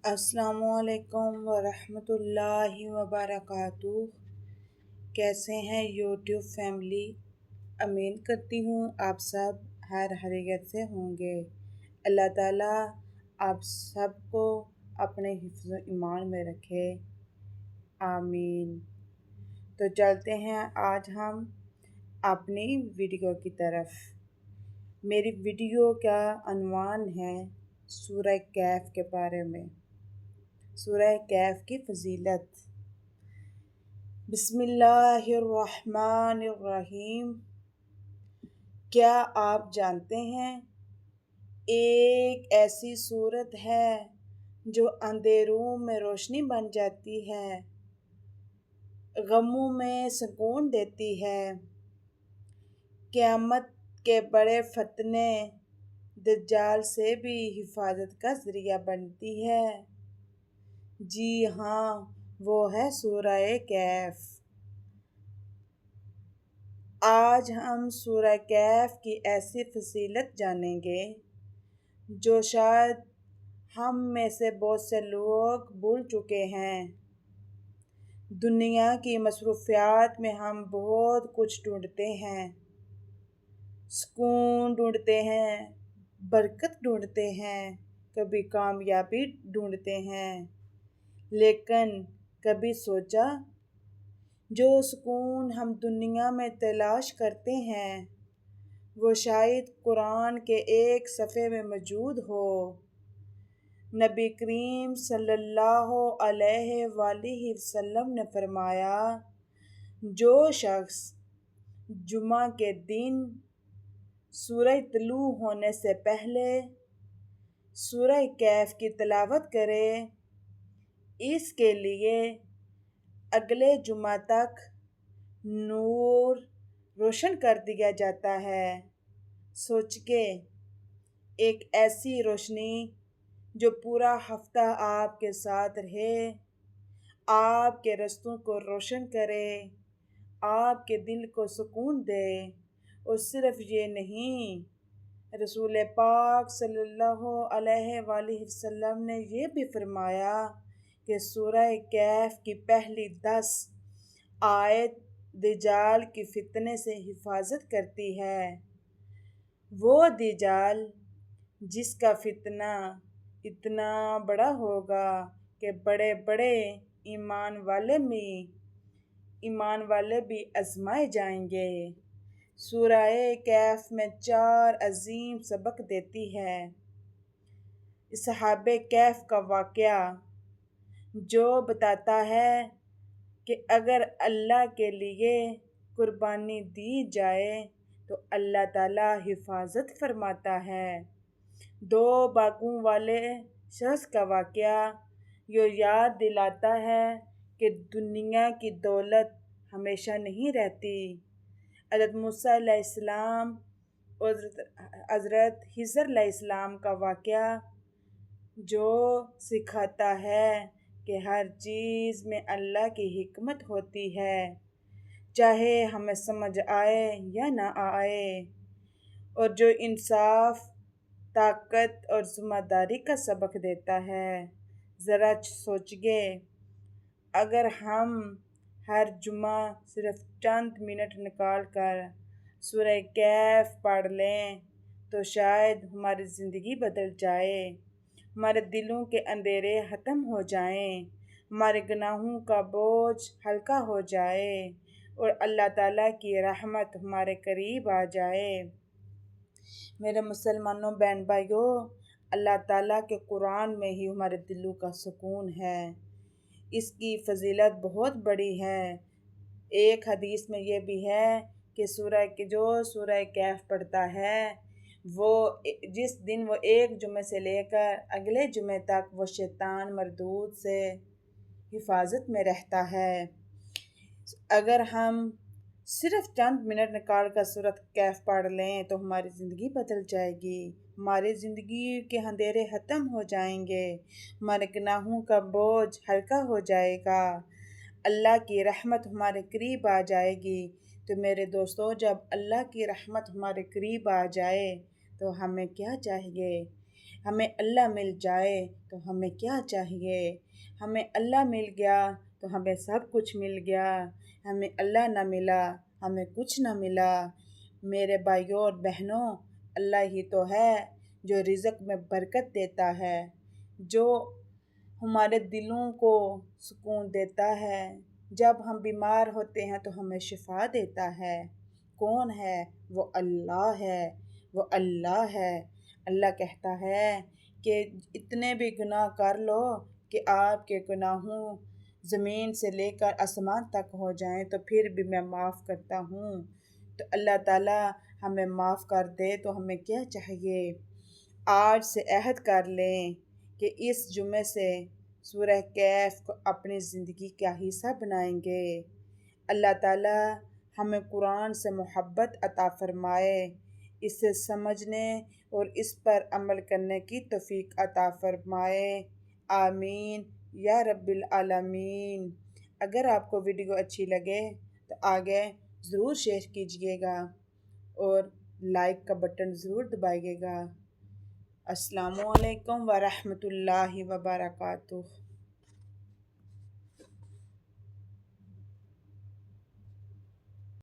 अस्सलाम वालेकुम वरहमतुल्लाहि वबरकातुह। कैसे हैं यूट्यूब फैमिली। उम्मीद करती हूँ आप सब खैरियत से होंगे। अल्लाह ताला आप सबको अपने हिफ्ज़ ईमान में रखे, आमीन। तो चलते हैं आज हम अपनी वीडियो की तरफ। मेरी वीडियो का अनवान है सूरह कैफ के बारे में, सूरह कैफ की फजीलत। बिस्मिल्लाहिर्रहमानिर्रहीम। क्या आप जानते हैं एक ऐसी सूरत है जो अंधेरों में रोशनी बन जाती है, गमों में सुकून देती है, क़यामत के बड़े फतने दज्जाल से भी हिफाजत का ज़रिया बनती है। जी हाँ, वो है सूरह कैफ। आज हम सूरह कैफ की ऐसी फजीलत जानेंगे जो शायद हम में से बहुत से लोग भूल चुके हैं। दुनिया की मसरूफियात में हम बहुत कुछ ढूंढते हैं, सुकून ढूंढते हैं, बरकत ढूंढते हैं, कभी कामयाबी ढूंढते हैं, लेकिन कभी सोचा जो सुकून हम दुनिया में तलाश करते हैं वो शायद कुरान के एक सफ़े में मौजूद हो। नबी करीम सल्लल्लाहु अलैहि वसल्लम ने फरमाया, जो शख्स जुमा के दिन सूरज तुलू होने से पहले सूरह कैफ की तिलावत करे, इसके लिए अगले जुमा तक नूर रोशन कर दिया जाता है। सोच के, एक ऐसी रोशनी जो पूरा हफ्ता आपके साथ रहे, आपके रास्तों को रोशन करे, आपके दिल को सुकून दे। और सिर्फ ये नहीं, रसूल पाक सल्लल्लाहु अलैहि वसल्लम ने ये भी फरमाया कि सूरह कैफ की पहली 10 आयत दज्जाल की फितने से हिफाजत करती है। वो दज्जाल जिसका फितना इतना बड़ा होगा कि बड़े बड़े ईमान वाले भी आजमाए जाएंगे। सूरह कैफ में 4 अजीम सबक देती है। सहाबे कैफ का वाक़या जो बताता है कि अगर अल्लाह के लिए कुर्बानी दी जाए तो अल्लाह ताला हिफाजत फरमाता है। 2 बागों वाले शख्स का वाक़या यो याद दिलाता है कि दुनिया की दौलत हमेशा नहीं रहती। हज़रत मूसा अलैहिस्सलाम और हज़रत हिज़र अलैहिस्सलाम का वाक़या जो सिखाता है कि हर चीज़ में अल्लाह की हिकमत होती है, चाहे हमें समझ आए या ना आए। और जो इंसाफ, ताकत और ज़िम्मेदारी का सबक देता है। ज़रा सोचिए, अगर हम हर जुमा सिर्फ चंद मिनट निकाल कर सूरह कैफ पढ़ लें तो शायद हमारी ज़िंदगी बदल जाए, हमारे दिलों के अंधेरे ख़त्म हो जाएं, हमारे गुनाहों का बोझ हल्का हो जाए और अल्लाह ताला की रहमत हमारे करीब आ जाए। मेरे मुसलमानों बहन भाइयों, अल्लाह ताला के कुरान में ही हमारे दिलों का सुकून है। इसकी फजीलत बहुत बड़ी है। एक हदीस में ये भी है कि सूरह कैफ पढ़ता है वो जिस दिन वो एक जुमे से लेकर अगले जुमे तक वो शैतान मरदूद से हिफाजत में रहता है। अगर हम सिर्फ चंद मिनट निकाल कर सूरह कैफ पढ़ लें तो हमारी ज़िंदगी बदल जाएगी, हमारी ज़िंदगी के अंधेरे ख़त्म हो जाएंगे, हमारे गुनाहों का बोझ हल्का हो जाएगा, अल्लाह की रहमत हमारे करीब आ जाएगी। तो मेरे दोस्तों, जब अल्लाह की रहमत हमारे करीब आ जाए तो हमें क्या चाहिए? ہمیں اللہ مل جائے تو ہمیں کیا چاہیے؟ ہمیں اللہ مل گیا تو ہمیں سب کچھ مل گیا، ہمیں اللہ نہ ملا ہمیں کچھ نہ ملا۔ میرے بھائیوں اور بہنوں، اللہ ہی تو ہے جو رزق میں برکت دیتا ہے، جو ہمارے دلوں کو سکون دیتا ہے۔ جب ہم بیمار ہوتے ہیں تو ہمیں شفا دیتا ہے۔ کون ہے؟ وہ اللہ ہے، وہ اللہ ہے۔ اللہ کہتا ہے کہ اتنے بھی گناہ کر لو کہ آپ کے گناہوں زمین سے لے کر آسمان تک ہو جائیں تو پھر بھی میں معاف کرتا ہوں۔ تو اللہ تعالیٰ ہمیں معاف کر دے تو ہمیں کیا چاہیے؟ آج سے عہد کر لیں کہ اس جمعے سے سورہ کہف کو اپنی زندگی کا حصہ بنائیں گے۔ اللہ تعالیٰ ہمیں قرآن سے محبت عطا فرمائے، اسے سمجھنے اور اس پر عمل کرنے کی توفیق عطا فرمائے، آمین یا رب العالمین۔ اگر آپ کو ویڈیو اچھی لگے تو آگے ضرور شیئر کیجیے گا اور لائک کا بٹن ضرور دبائیے گا۔ السلام علیکم ورحمۃ اللہ وبرکاتہ۔